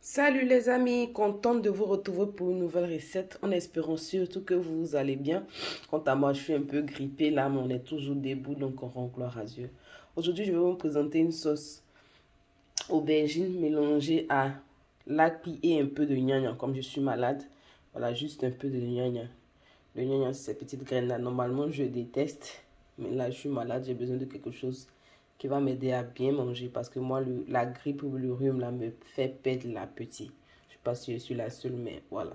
Salut les amis, contente de vous retrouver pour une nouvelle recette en espérant surtout que vous allez bien. Quant à moi, je suis un peu grippée là, mais on est toujours debout, donc on rend gloire à Dieu. Aujourd'hui, je vais vous présenter une sauce aubergine mélangée à l'api et un peu de gnagna. Comme je suis malade, voilà, juste un peu de gnagna. Le gnagna, c'est ces petites graines là. Normalement, je déteste, mais là, je suis malade, j'ai besoin de quelque chose qui va m'aider à bien manger parce que moi, la grippe ou le rhume là me fait perdre l'appétit. Je ne sais pas si je suis la seule, mais voilà.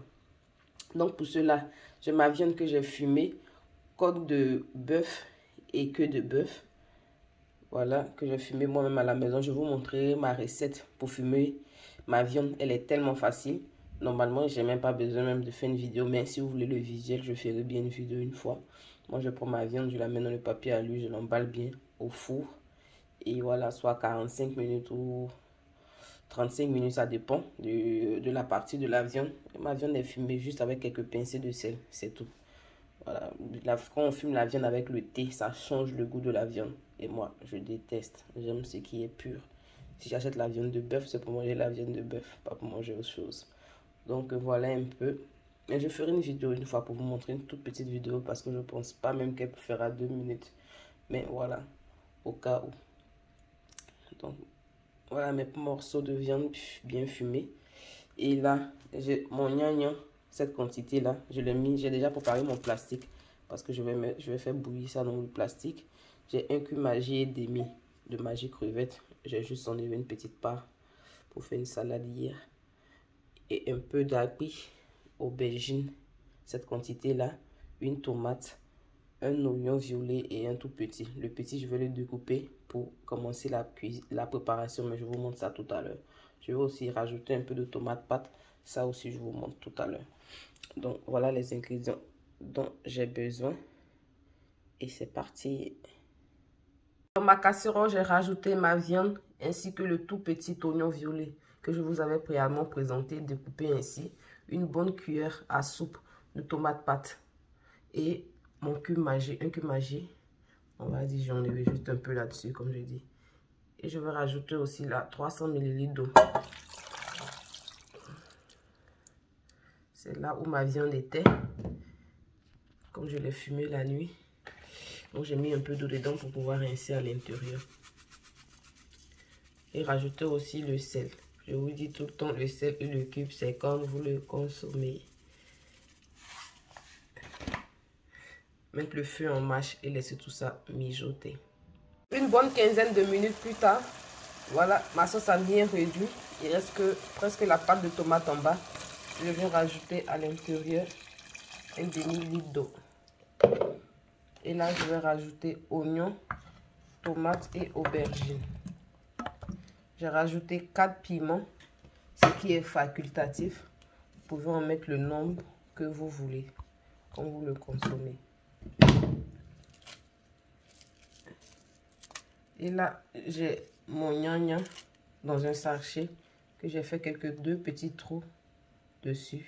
Donc, pour cela, j'ai ma viande que j'ai fumée, côte de bœuf et queue de bœuf. Voilà, que j'ai fumé moi-même à la maison. Je vais vous montrer ma recette pour fumer ma viande. Elle est tellement facile. Normalement, j'ai même pas besoin même de faire une vidéo. Mais si vous voulez le visuel, je ferai bien une vidéo une fois. Moi, je prends ma viande, je la mets dans le papier à lui, je l'emballe bien au four. Et voilà, soit 45 minutes ou 35 minutes, ça dépend de la partie de la viande. Ma viande est fumée juste avec quelques pincées de sel, c'est tout. Voilà. Quand on fume la viande avec le thé, ça change le goût de la viande. Et moi, je déteste. J'aime ce qui est pur. Si j'achète la viande de bœuf, c'est pour manger la viande de bœuf, pas pour manger autre chose. Donc voilà un peu. Et je ferai une vidéo une fois pour vous montrer une toute petite vidéo parce que je ne pense pas même qu'elle fera 2 minutes. Mais voilà, au cas où. Donc voilà mes morceaux de viande bien fumés. Et là, j'ai mon gnagna, cette quantité-là, je l'ai mis, j'ai déjà préparé mon plastique parce que je vais faire bouillir ça dans le plastique. J'ai un cube Maggi et demi de Maggi crevette. J'ai juste enlevé une petite part pour faire une salade hier. Et un peu d'api, aubergine, cette quantité-là, une tomate, un oignon violet et un tout petit. Le petit, je vais le découper pour commencer la préparation, mais je vous montre ça tout à l'heure. Je vais aussi rajouter un peu de tomate pâte. Ça aussi, je vous montre tout à l'heure. Donc, voilà les ingrédients dont j'ai besoin. Et c'est parti. Dans ma casserole, j'ai rajouté ma viande ainsi que le tout petit oignon violet que je vous avais préalablement présenté, découpé ainsi. Une bonne cuillère à soupe de tomate pâte et mon cube Maggi, un cube Maggi. On va dire, j'en ai juste un peu là-dessus, comme je dis. Et je vais rajouter aussi là 300 ml d'eau. C'est là où ma viande était. Comme je l'ai fumée la nuit. Donc j'ai mis un peu d'eau dedans pour pouvoir rincer à l'intérieur. Et rajouter aussi le sel. Je vous dis tout le temps, le sel et le cube, c'est comme vous le consommez. Mettre le feu en marche et laisser tout ça mijoter. Une bonne quinzaine de minutes plus tard, voilà, ma sauce a bien réduit. Il reste que presque la pâte de tomate en bas. Je vais rajouter à l'intérieur un demi-litre d'eau. Et là, je vais rajouter oignons, tomates et aubergines. J'ai rajouté 4 piments, ce qui est facultatif. Vous pouvez en mettre le nombre que vous voulez, quand vous le consommez. Et là, j'ai mon gnagna dans un sachet que j'ai fait deux petits trous dessus.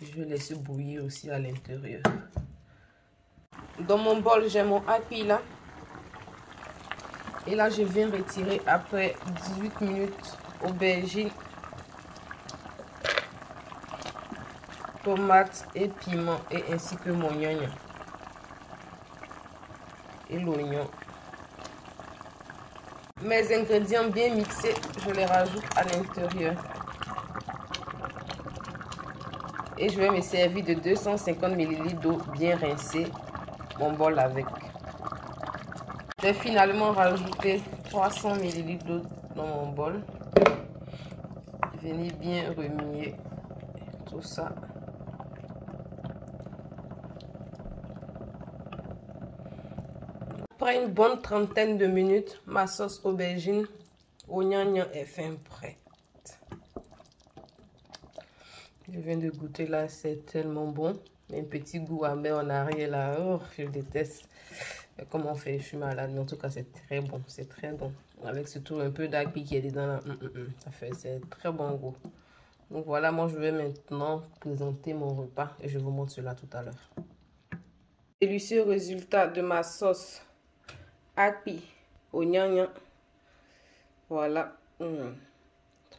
Je vais laisser bouillir aussi à l'intérieur. Dans mon bol, j'ai mon api là. Et là, je viens retirer après 18 minutes aubergine, tomates et piment et ainsi que mon gnagna et l'oignon. Mes ingrédients bien mixés, je les rajoute à l'intérieur. Et je vais me servir de 250 ml d'eau bien rincée, mon bol avec. Je vais finalement rajouter 300 ml d'eau dans mon bol. Venez bien remuer tout ça. Après une bonne trentaine de minutes, ma sauce aubergine au gnagna est fin prête. Je viens de goûter là, c'est tellement bon. Un petit goût amer en arrière là, oh, je déteste. Comment on fait, je suis malade, mais en tout cas c'est très bon, c'est très bon. Avec surtout un peu d'api qui est dedans là, c'est très bon goût. Donc voilà, moi je vais maintenant présenter mon repas et je vous montre cela tout à l'heure. Délicieux résultat de ma sauce api au gnagna. Voilà,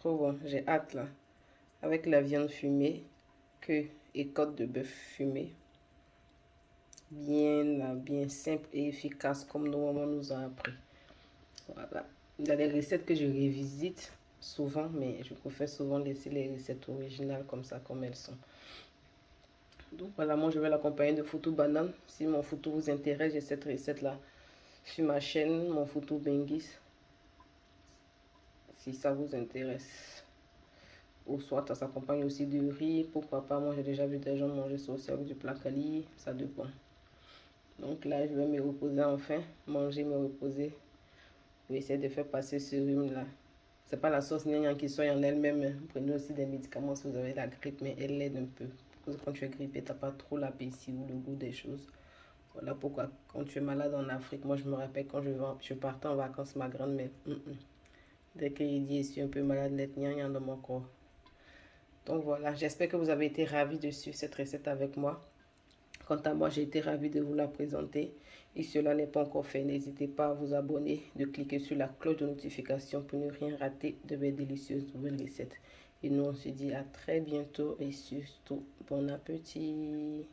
trop bon, j'ai hâte là. Avec la viande fumée, queue et côte de bœuf fumée. Bien là, bien simple et efficace comme nos mamans nous ont appris. Voilà. Il y a des recettes que je revisite souvent, mais je préfère souvent laisser les recettes originales comme ça, comme elles sont. Donc voilà, moi je vais l'accompagner de foutou banane. Si mon foutou vous intéresse, j'ai cette recette là sur ma chaîne, mon foutou bengis. Si ça vous intéresse. Ou soit ça s'accompagne aussi de riz, pourquoi pas. Moi j'ai déjà vu des gens manger ça aussi avec du placali, ça dépend. Donc là je vais me reposer enfin, manger, me reposer. Je vais essayer de faire passer ce rhume là. C'est pas la sauce gnangnan qui soit en elle-même. Prenez aussi des médicaments si vous avez la grippe, mais elle l'aide un peu. Parce que quand tu es grippé, t'as pas trop l'appétit ou le goût des choses. Voilà pourquoi quand tu es malade en Afrique, moi je me rappelle quand je partais en vacances, ma grand-mère, dès qu'il dit je suis un peu malade, l'être gnangnan dans mon corps. Donc voilà, j'espère que vous avez été ravis de suivre cette recette avec moi. Quant à moi, j'ai été ravie de vous la présenter. Et si cela n'est pas encore fait, n'hésitez pas à vous abonner, de cliquer sur la cloche de notification pour ne rien rater de mes délicieuses nouvelles recettes. Et nous, on se dit à très bientôt et surtout, bon appétit!